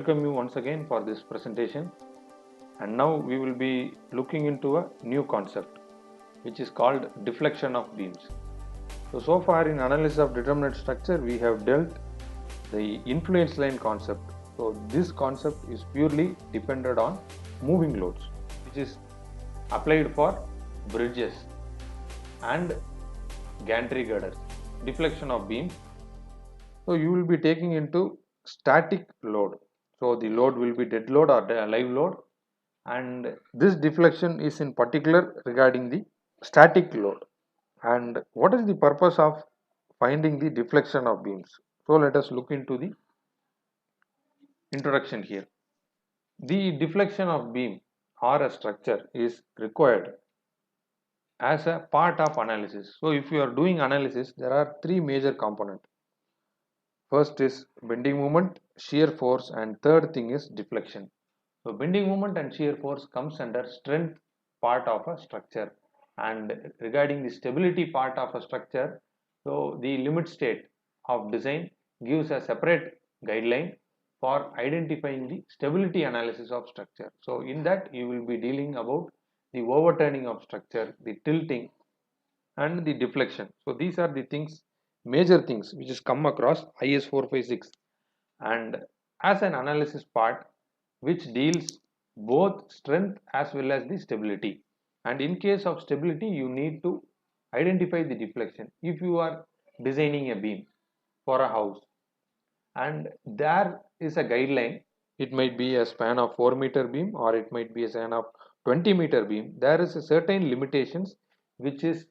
welcome you once again for this presentation, and now we will be looking into a new concept which is called deflection of beams. So far in analysis of determinate structure we have dealt the influence line concept. So this concept is purely dependent on moving loads, which is applied for bridges and gantry girders. Deflection of beams. So you will be taking into static load. So the load will be dead load or live load, and this deflection is in particular regarding the static load. And what is the purpose of finding the deflection of beams? So let us look into the introduction here. The deflection of beam or a structure is required as a part of analysis. So if you are doing analysis, there are three major components. First is bending moment, shear force, and third thing is deflection. So bending moment and shear force comes under strength part of a structure, and regarding the stability part of a structure, so the limit state of design gives a separate guideline for identifying the stability analysis of structure. So in that you will be dealing about the overturning of structure, the tilting and the deflection. So these are the things, major things which is come across IS 456, and as an analysis part which deals both strength as well as the stability. And in case of stability you need to identify the deflection. If you are designing a beam for a house and there is a guideline, it might be a span of 4-meter beam or it might be a span of 20-meter beam, there is a certain limitations which is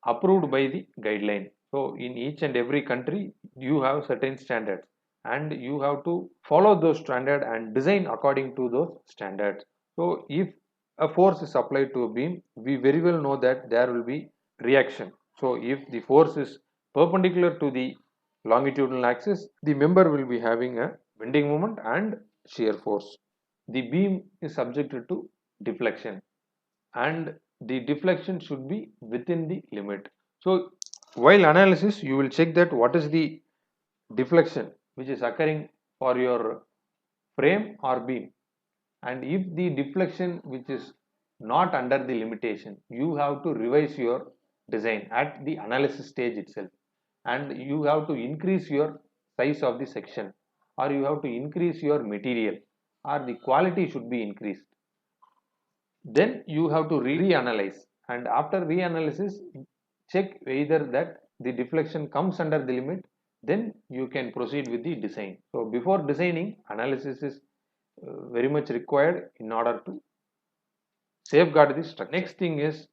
approved by the guideline. So in each and every country you have certain standards and you have to follow those standards and design according to those standards. So if a force is applied to a beam, we very well know that there will be reaction. So if the force is perpendicular to the longitudinal axis, the member will be having a bending moment and shear force. The beam is subjected to deflection, and the deflection should be within the limit. So while analysis you will check that what is the deflection which is occurring for your frame or beam, and if the deflection which is not under the limitation, you have to revise your design at the analysis stage itself, and you have to increase your size of the section, or you have to increase your material, or the quality should be increased. Then you have to reanalyze, and after reanalysis check whether that the deflection comes under the limit, then you can proceed with the design. So before designing, analysis is very much required in order to safeguard the structure. Next thing is,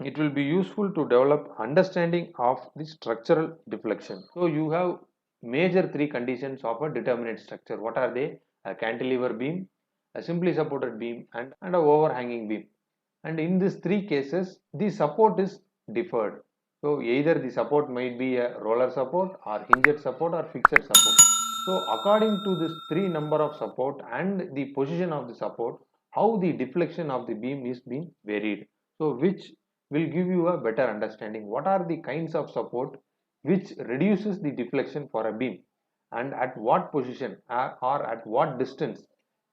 it will be useful to develop understanding of the structural deflection. So you have major three conditions of a determinate structure. What are they? A cantilever beam, a simply supported beam, and an overhanging beam. And in these three cases the support is deferred. So either the support might be a roller support or hinged support or fixed support. So according to this three number of support and the position of the support, how the deflection of the beam is being varied. So which will give you a better understanding what are the kinds of support which reduces the deflection for a beam, and at what position or at what distance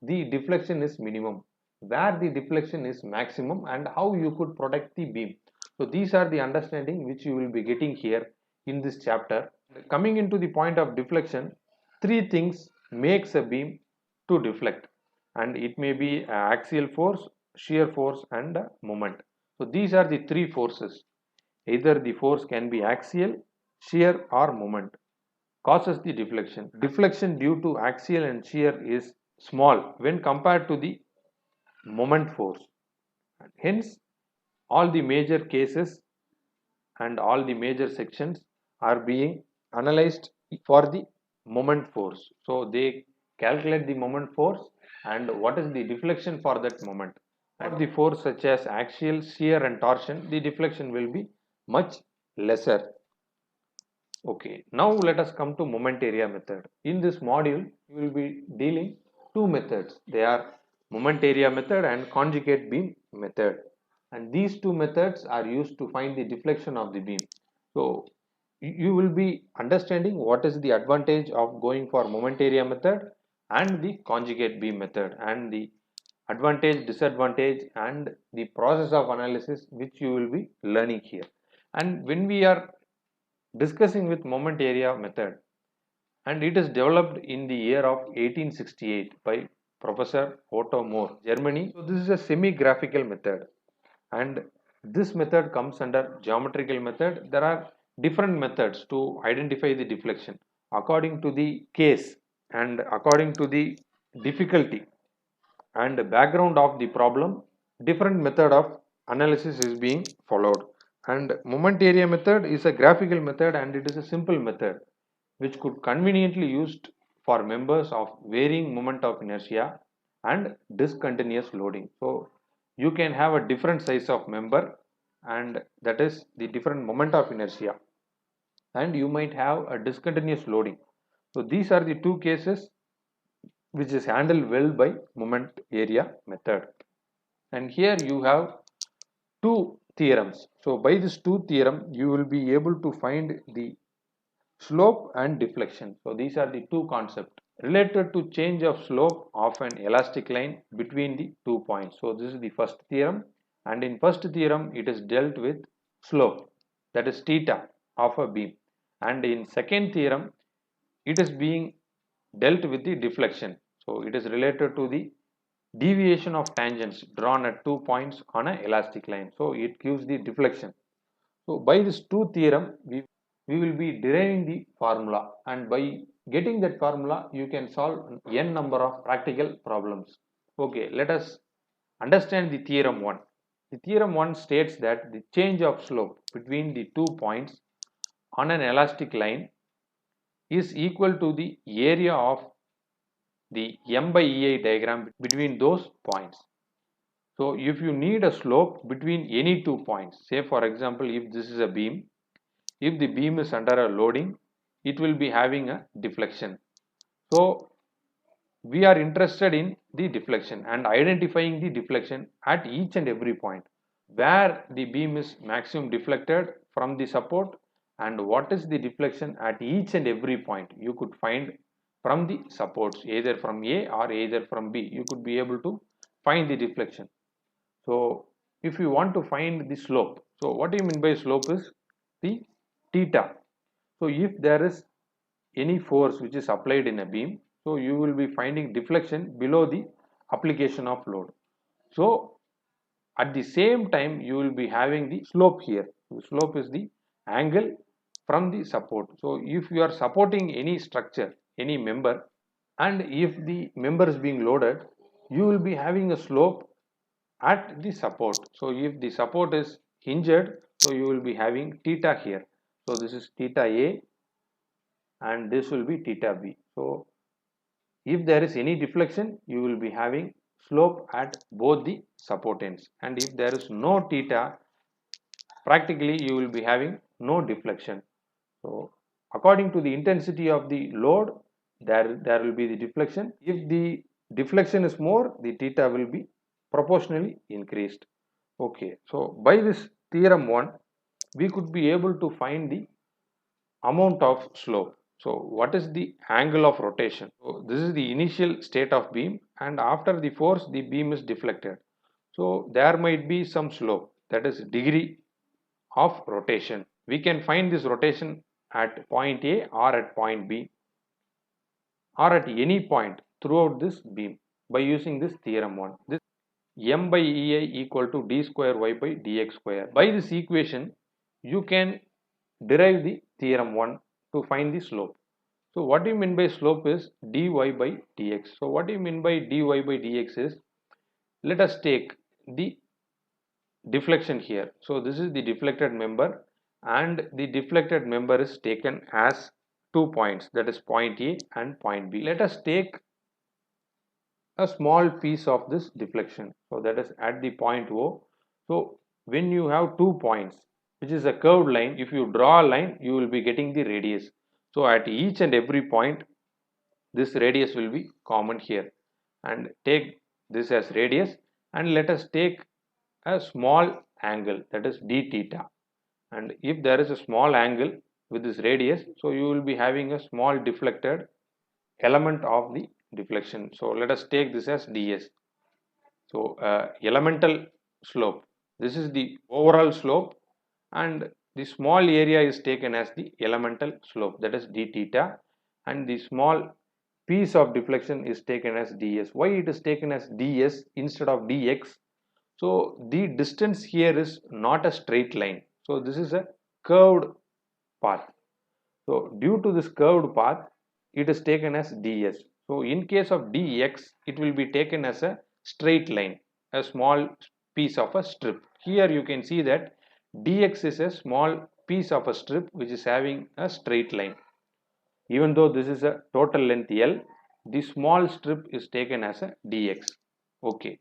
the deflection is minimum, where the deflection is maximum, and how you could protect the beam. So these are the understanding which you will be getting here in this chapter. Coming into the point of deflection, three things makes a beam to deflect, and it may be axial force, shear force, and moment. So these are the three forces. Either the force can be axial, shear, or moment causes the deflection. Deflection due to axial and shear is small when compared to the moment force. And hence, all the major cases and all the major sections are being analyzed for the moment force. So they calculate the moment force and what is the deflection for that moment. At the force such as axial, shear, and torsion, the deflection will be much lesser. Okay, now let us come to moment area method. In this module, you will be dealing two methods. They are moment area method and conjugate beam method. And these two methods are used to find the deflection of the beam. So you will be understanding what is the advantage of going for moment area method and the conjugate beam method, and the advantage, disadvantage, and the process of analysis which you will be learning here. And when we are discussing with moment area method, and it is developed in the year of 1868 by Professor Otto Moore, Germany. So this is a semi-graphical method, and this method comes under geometrical method. There are different methods to identify the deflection according to the case and according to the difficulty and background of the problem. Different method of analysis is being followed, and moment area method is a graphical method, and it is a simple method which could conveniently used for members of varying moment of inertia and discontinuous loading. So you can have a different size of member, and that is the different moment of inertia, and you might have a discontinuous loading. So these are the two cases which is handled well by moment area method. And here you have two theorems. So by this two theorem you will be able to find the slope and deflection. So these are the two concepts related to change of slope of an elastic line between the 2 points. So this is the first theorem, and in first theorem it is dealt with slope, that is theta of a beam, and in second theorem it is being dealt with the deflection. So it is related to the deviation of tangents drawn at 2 points on an elastic line. So it gives the deflection. So by this two theorem we will be deriving the formula, and by getting that formula you can solve n number of practical problems. Okay, let us understand the theorem 1. The theorem 1 states that the change of slope between the 2 points on an elastic line is equal to the area of the M by EI diagram between those points. So if you need a slope between any 2 points, say for example if this is a beam, if the beam is under a loading, it will be having a deflection. So we are interested in the deflection and identifying the deflection at each and every point where the beam is maximum deflected from the support, and what is the deflection at each and every point you could find from the supports, either from A or either from B. You could be able to find the deflection. So if you want to find the slope, so what do you mean by slope is the theta. So if there is any force which is applied in a beam, so you will be finding deflection below the application of load. So at the same time you will be having the slope here. The slope is the angle from the support. So if you are supporting any structure, any member, and if the member is being loaded, you will be having a slope at the support. So if the support is hinged, so you will be having theta here. So this is theta A and this will be theta B. So if there is any deflection, you will be having slope at both the support ends, and if there is no theta, practically you will be having no deflection. So according to the intensity of the load, there will be the deflection. If the deflection is more, the theta will be proportionally increased. Okay, so by this theorem 1 we could be able to find the amount of slope. So what is the angle of rotation? So this is the initial state of beam, and after the force the beam is deflected. So there might be some slope, that is degree of rotation. We can find this rotation at point A or at point B or at any point throughout this beam by using this theorem 1. This M by EI equal to d square y by dx square. By this equation you can derive the theorem 1 to find the slope. So what do you mean by slope is dy by dx. So what do you mean by dy by dx is, let us take the deflection here. So this is the deflected member, and the deflected member is taken as 2 points, that is point A and point B. Let us take a small piece of this deflection, so that is at the point O. So when you have 2 points, which is a curved line, if you draw a line you will be getting the radius. So at each and every point this radius will be common here, and take this as radius, and let us take a small angle, that is d theta, and if there is a small angle with this radius, so you will be having a small deflected element of the deflection. So let us take this as ds. So elemental slope, this is the overall slope, and the small area is taken as the elemental slope, that is d theta, and the small piece of deflection is taken as ds. Why it is taken as ds instead of dx? So the distance here is not a straight line, so this is a curved path. So due to this curved path, it is taken as ds. So in case of dx, it will be taken as a straight line, a small piece of a strip. Here you can see that dx is a small piece of a strip which is having a straight line. Even though this is a total length L, the small strip is taken as a dx. Okay.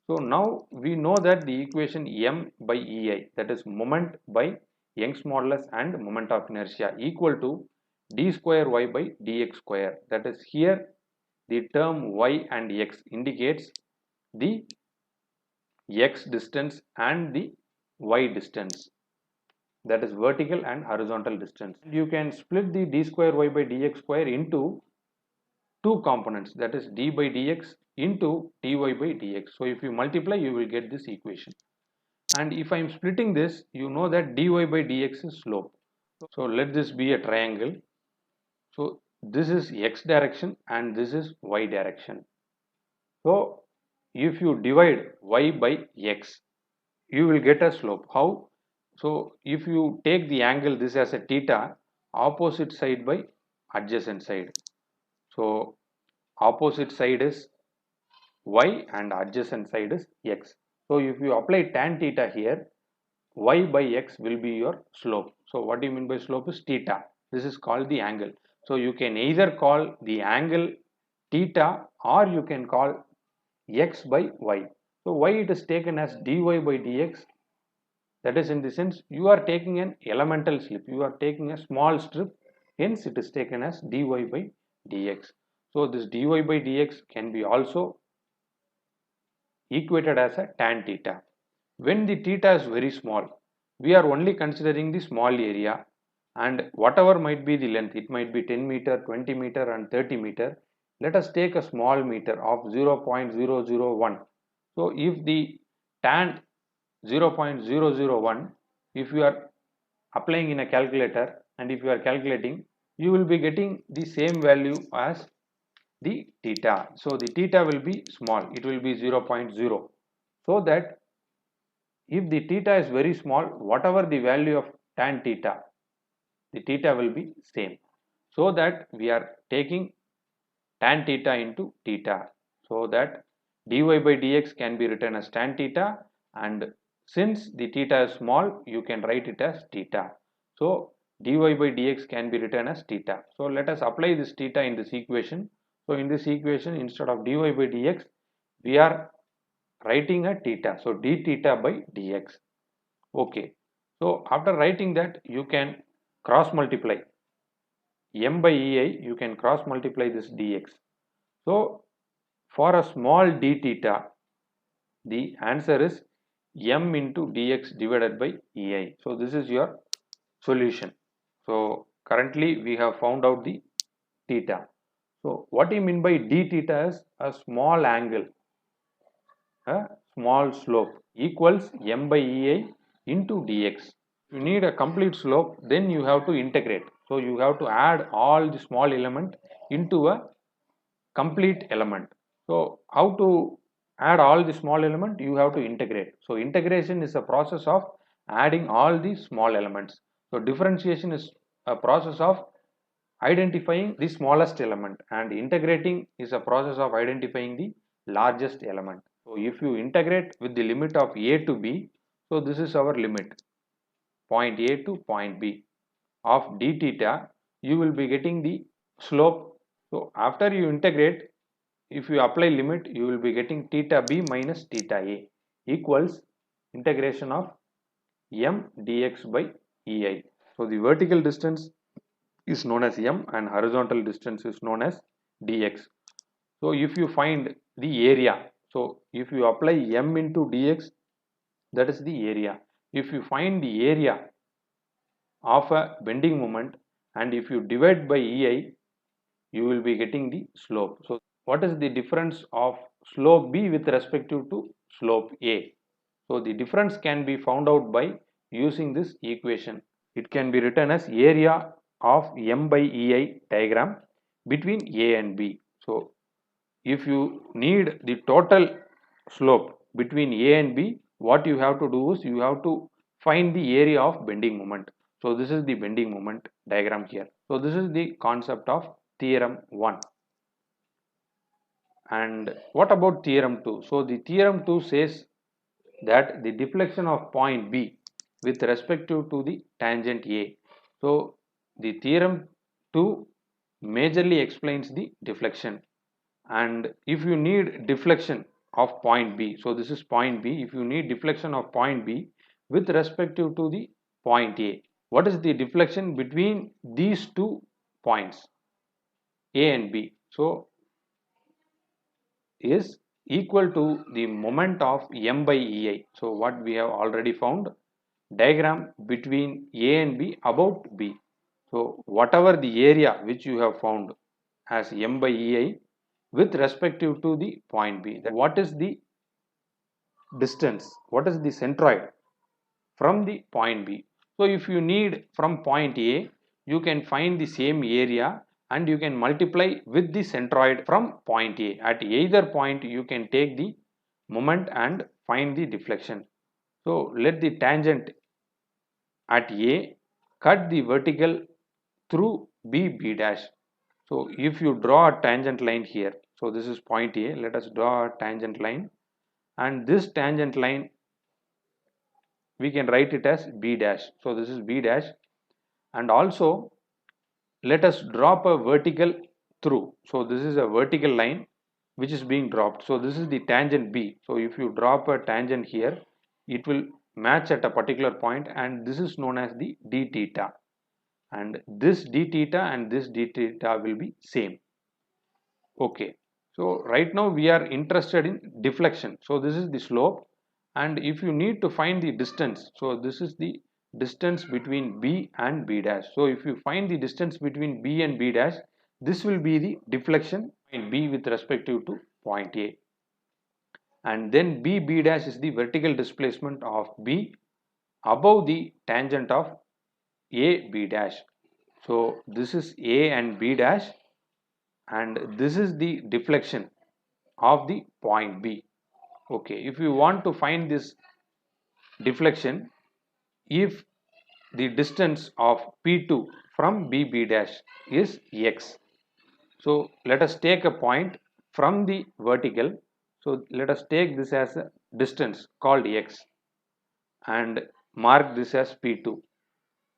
So now we know that the equation m by ei, that is moment by Young's modulus and moment of inertia, equal to d square y by dx square. That is, here the term y and x indicates the x distance and the y distance, that is vertical and horizontal distance. You can split the d square y by dx square into two components, that is d by dx into dy by dx. So if you multiply, you will get this equation. And if I am splitting this, you know that dy by dx is slope. So let this be a triangle. So this is x direction and this is y direction. So if you divide y by x, you will get a slope. How? So if you take the angle this as a theta, opposite side by adjacent side. So opposite side is y and adjacent side is x. So if you apply tan theta here, y by x will be your slope. So what do you mean by slope is theta. This is called the angle. So you can either call the angle theta or you can call x by y. So why it is taken as dy by dx? That is, in the sense you are taking an elemental slip, you are taking a small strip, hence it is taken as dy by dx. So this dy by dx can be also equated as a tan theta. When the theta is very small, we are only considering the small area, and whatever might be the length, it might be 10 meter, 20 meter and 30 meter. Let us take a small meter of 0.001. So if the tan 0.001, if you are applying in a calculator and if you are calculating, you will be getting the same value as the theta. So the theta will be small, it will be 0.0. So that if the theta is very small, whatever the value of tan theta, the theta will be same. So that we are taking tan theta into theta. So that dy by dx can be written as tan theta, and since the theta is small, you can write it as theta. So dy by dx can be written as theta. So let us apply this theta in this equation. So in this equation, instead of dy by dx, we are writing a theta. So d theta by dx. Okay. So after writing that, you can cross multiply m by ei, you can cross multiply this dx. So for a small d theta, the answer is m into dx divided by ei. So this is your solution. So currently we have found out the theta. So what do you mean by d theta is a small angle, a small slope equals m by ei into dx. If you need a complete slope, then you have to integrate. So you have to add all the small element into a complete element. So how to add all the small element? You have to integrate. So integration is a process of adding all the small elements. So differentiation is a process of identifying the smallest element, and integrating is a process of identifying the largest element. So if you integrate with the limit of a to b, so this is our limit, point a to point b of d theta, you will be getting the slope. So after you integrate, if you apply limit, you will be getting theta b minus theta a equals integration of m dx by ei. So the vertical distance is known as m and horizontal distance is known as dx. So if you find the area, so if you apply m into dx, that is the area. If you find the area of a bending moment, and if you divide by EI, you will be getting the slope. So what is the difference of slope B with respect to slope A? So the difference can be found out by using this equation. It can be written as area of M by EI diagram between A and B. So if you need the total slope between A and B, what you have to do is you have to find the area of bending moment. So this is the bending moment diagram here. So this is the concept of theorem 1. And what about theorem 2? So the theorem 2 says that the deflection of point B with respect to the tangent A. So the theorem 2 majorly explains the deflection, and if you need deflection of point B, so this is point B, if you need deflection of point B with respect to the point A, what is the deflection between these two points A and B? So is equal to the moment of M by EI. So what we have already found, diagram between A and B about B. So whatever the area which you have found as M by EI with respect to the point B, what is the distance, what is the centroid from the point B? So if you need from point A, you can find the same area and you can multiply with the centroid from point A. At either point you can take the moment and find the deflection. So let the tangent at A cut the vertical through B dash. So if you draw a tangent line here, so this is point A, let us draw a tangent line, and this tangent line we can write it as B dash. So this is B dash, and also let us drop a vertical through. So this is a vertical line which is being dropped. So this is the tangent B. So if you drop a tangent here, it will match at a particular point, and this is known as the d theta, and this d theta and this d theta will be same. Okay, so right now we are interested in deflection. So this is the slope, and if you need to find the distance, so this is the distance between B and B dash. So if you find the distance between B and B dash, this will be the deflection in B with respect to point A, and then B dash is the vertical displacement of B above the tangent of B dash. So this is A and B dash, and this is the deflection of the point B. Okay, if you want to find this deflection, if the distance of P2 from B dash is x, so let us take a point from the vertical. So let us take this as a distance called x and mark this as P2.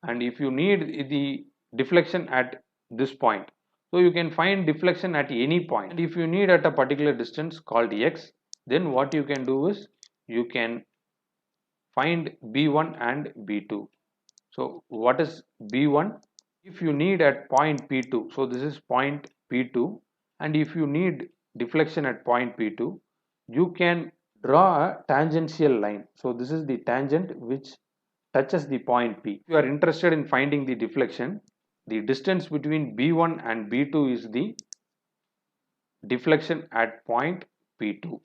And if you need the deflection at this point, so you can find deflection at any point. And if you need at a particular distance called x, then what you can do is you can find B1 and B2. So what is B1? If you need at point P2, so this is point P2, and if you need deflection at point P2, you can draw a tangential line. So this is the tangent which touches the point P. If you are interested in finding the deflection, the distance between B1 and B2 is the deflection at point P2.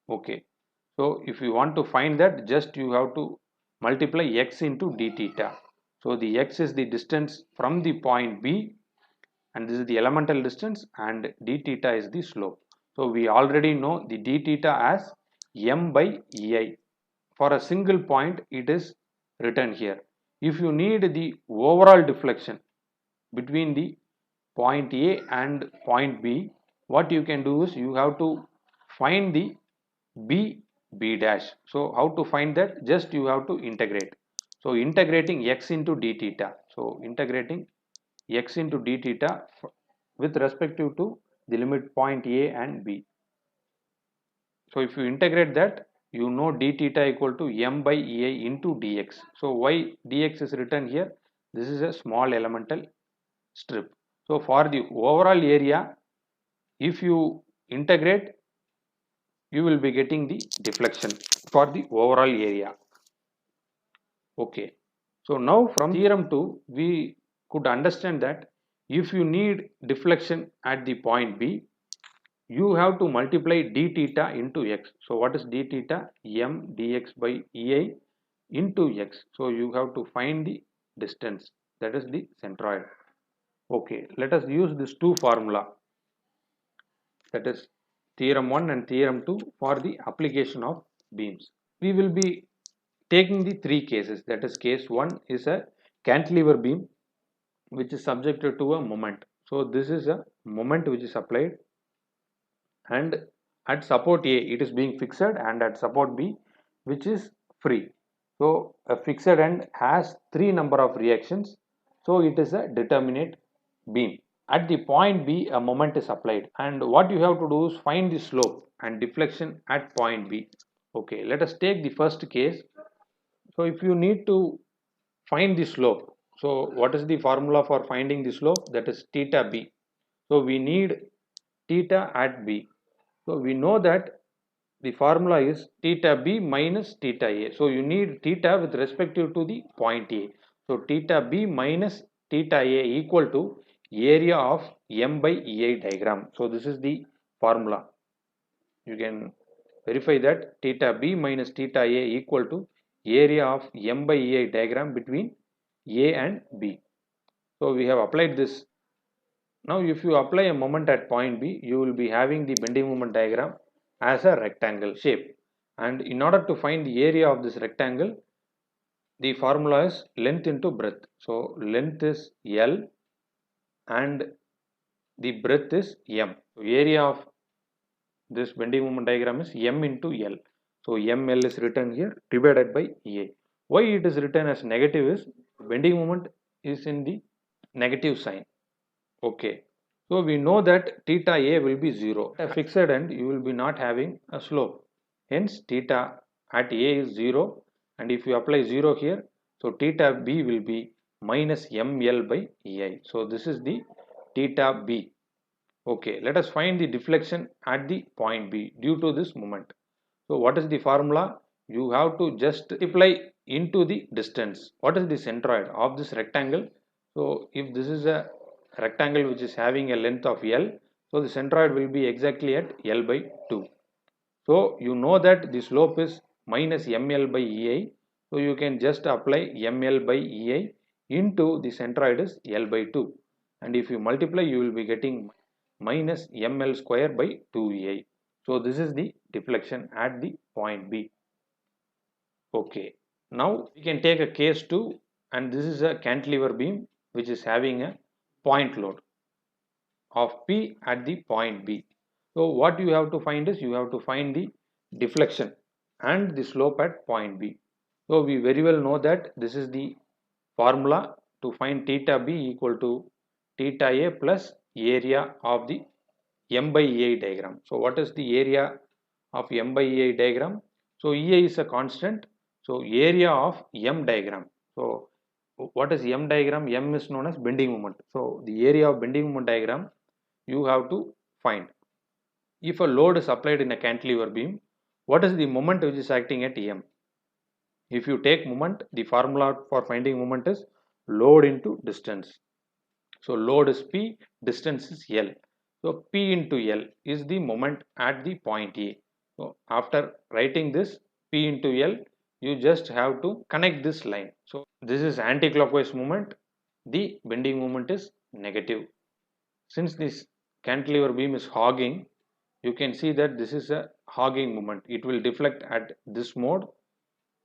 Okay, so if you want to find that, just you have to multiply x into d theta. So the x is the distance from the point B, and this is the elemental distance, and d theta is the slope. So we already know the d theta as m by ei. For a single point it is written here. If you need the overall deflection between the point A and point B, what you can do is you have to find the B dash. So how to find that? Just you have to integrate. So integrating x into d theta. So integrating x into d theta with respect to the limit point A and B. So if you integrate that, you know d theta equal to m by ei into dx. So why dx is written here? This is a small elemental strip. So for the overall area, if you integrate, you will be getting the deflection for the overall area. Okay. So now from theorem 2, we could understand that if you need deflection at the point B, you have to multiply d theta into x. So what is d theta? M dx by EI into x. So you have to find the distance, that is the centroid. Okay, let us use this two formula, that is theorem 1 and theorem 2 for the application of beams. We will be taking the three cases, that is case 1 is a cantilever beam which is subjected to a moment. So this is a moment which is applied, and at support A it is being fixed and at support B which is free. So a fixed end has three number of reactions, so it is a determinate beam. At the point B a moment is applied, and what you have to do is find the slope and deflection at point B. Okay, let us take the first case. So if you need to find the slope, so what is the formula for finding the slope? That is theta B. So we need theta at B. So we know that the formula is theta B minus theta A. So you need theta with respect to the point A. So theta B minus theta A equal to area of M by EI diagram. So this is the formula. You can verify that theta B minus theta A equal to area of M by EI diagram between A and B. So we have applied this. Now if you apply a moment at point B, you will be having the bending moment diagram as a rectangle shape, and in order to find the area of this rectangle, the formula is length into breadth. So length is L and the breadth is M. So area of this bending moment diagram is M into L. So ML is written here divided by EA. Why it is written as negative is bending moment is in the negative sign. Okay. So we know that theta A will be 0. At a fixed end, you will be not having a slope. Hence, theta at A is 0, and if you apply 0 here, so theta B will be minus ML by EI. So this is the theta B. Okay, let us find the deflection at the point B due to this moment. So what is the formula? You have to just multiply into the distance. What is the centroid of this rectangle? So if this is a rectangle which is having a length of L, so the centroid will be exactly at L by 2. So you know that the slope is minus ML by EI. So you can just apply ML by EI into the centroid is L by 2. And if you multiply, you will be getting minus ML square by 2EI. So this is the deflection at the point B. Okay. Now we can take a case 2, and this is a cantilever beam which is having a point load of P at the point B. So what you have to find is you have to find the deflection and the slope at point B. So we very well know that this is the formula to find theta B equal to theta A plus area of the M by EI diagram. So what is the area of M by EI diagram? So EI is a constant. So area of M diagram. So what is M diagram? M is known as bending moment. So the area of bending moment diagram you have to find. If a load is applied in a cantilever beam, what is the moment which is acting at M? If you take moment, the formula for finding moment is load into distance. So load is P, distance is L. So P into L is the moment at the point A. So after writing this P into L, you just have to connect this line. So this is anti-clockwise moment. The bending moment is negative. Since this cantilever beam is hogging, you can see that this is a hogging moment. It will deflect at this mode.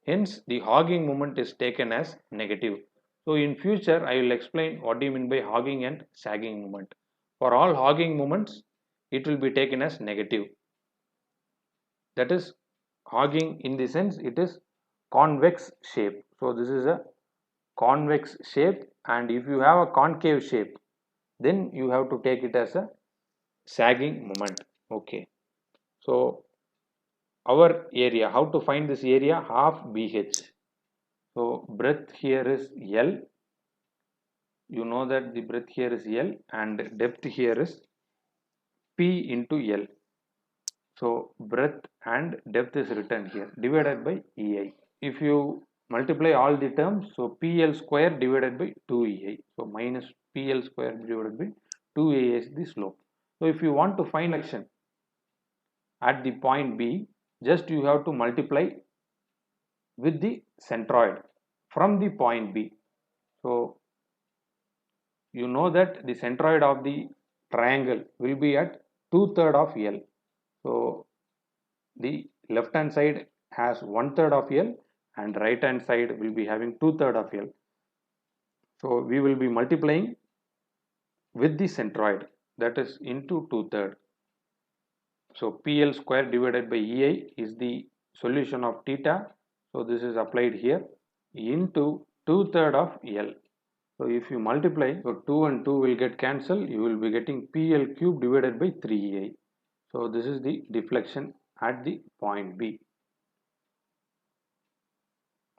Hence, the hogging moment is taken as negative. So in future, I will explain what do you mean by hogging and sagging moment. For all hogging moments, it will be taken as negative. That is hogging in the sense it is convex shape. So this is a convex shape, and if you have a concave shape, then you have to take it as a sagging moment. Okay. So our area, how to find this area? Half BH. So breadth here is L. You know that the breadth here is L and depth here is P into L. So breadth and depth is written here divided by EI. If you multiply all the terms, so PL square divided by 2EI, so minus PL square divided by 2EI is the slope. So if you want to find action at the point B, just you have to multiply with the centroid from the point B. So you know that the centroid of the triangle will be at 2/3 of L. So the left hand side has 1/3 of L and right hand side will be having 2/3 of L. So we will be multiplying with the centroid, that is into 2/3. So PL square divided by EI is the solution of theta. So this is applied here into 2/3 of L. So if you multiply, so 2 and 2 will get cancelled, you will be getting PL cube divided by 3EI. So this is the deflection at the point B.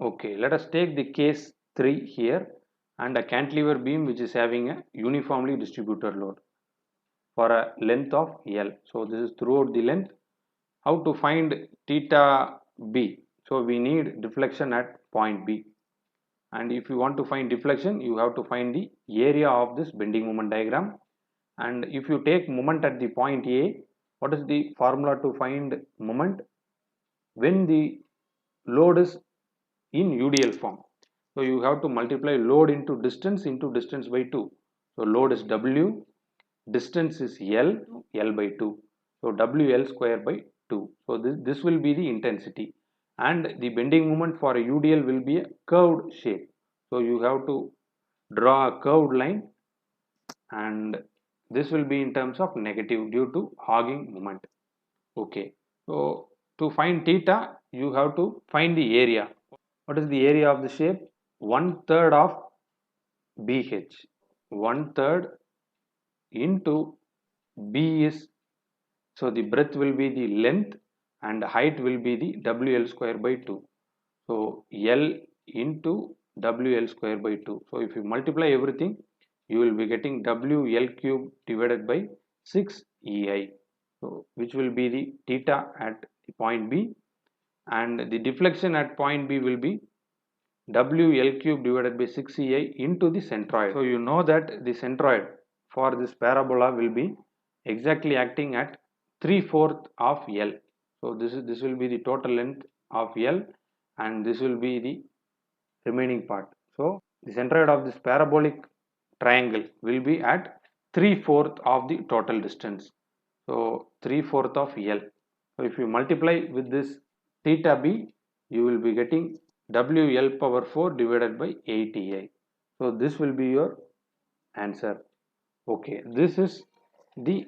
Okay, let us take the case 3 here, and a cantilever beam which is having a uniformly distributed load for a length of L. So this is throughout the length. How to find theta B? So we need deflection at point B. And if you want to find deflection, you have to find the area of this bending moment diagram. And if you take moment at the point A, what is the formula to find moment when the load is in UDL form? So you have to multiply load into distance by 2. So load is W, distance is L by 2. So WL square by 2. So this will be the intensity. And the bending moment for a UDL will be a curved shape. So you have to draw a curved line, and this will be in terms of negative due to hogging moment. Okay. So to find theta, you have to find the area. What is the area of the shape? 1/3 of BH. 1/3 into B is, so the breadth will be the length and height will be the WL square by 2. So L into WL square by 2. So if you multiply everything, you will be getting WL cube divided by 6 EI. So which will be the theta at the point B, and the deflection at point B will be WL cube divided by 6 EI into the centroid. So you know that the centroid for this parabola will be exactly acting at 3/4 of L. So this will be the total length of L, and this will be the remaining part. So the centroid of this parabolic triangle will be at 3/4 of the total distance. So 3/4 of L. So if you multiply with this theta B, you will be getting WL power 4 divided by 8EI. So this will be your answer. Okay, this is the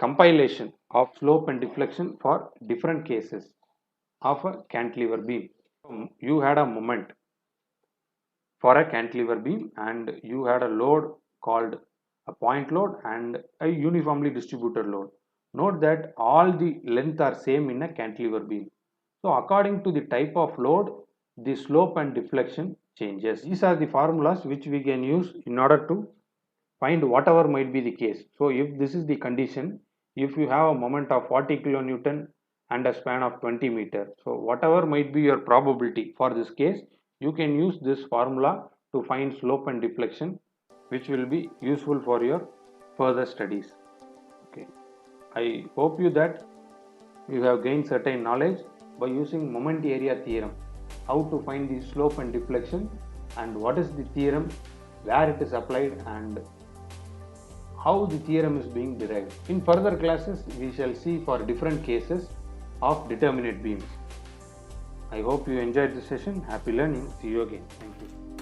compilation of slope and deflection for different cases of a cantilever beam. You had a moment for a cantilever beam, and you had a load called a point load and a uniformly distributed load. Note that all the length are same in a cantilever beam. So according to the type of load, the slope and deflection changes. These are the formulas which we can use in order to find whatever might be the case. So if this is the condition, if you have a moment of 40 kilonewton and a span of 20 meter, so whatever might be your probability for this case, you can use this formula to find slope and deflection, which will be useful for your further studies. Okay, I hope that you have gained certain knowledge by using moment area theorem, how to find the slope and deflection, and what is the theorem, where it is applied, and how the theorem is being derived. In further classes, we shall see for different cases of determinate beams. I hope you enjoyed the session. Happy learning. See you again. Thank you.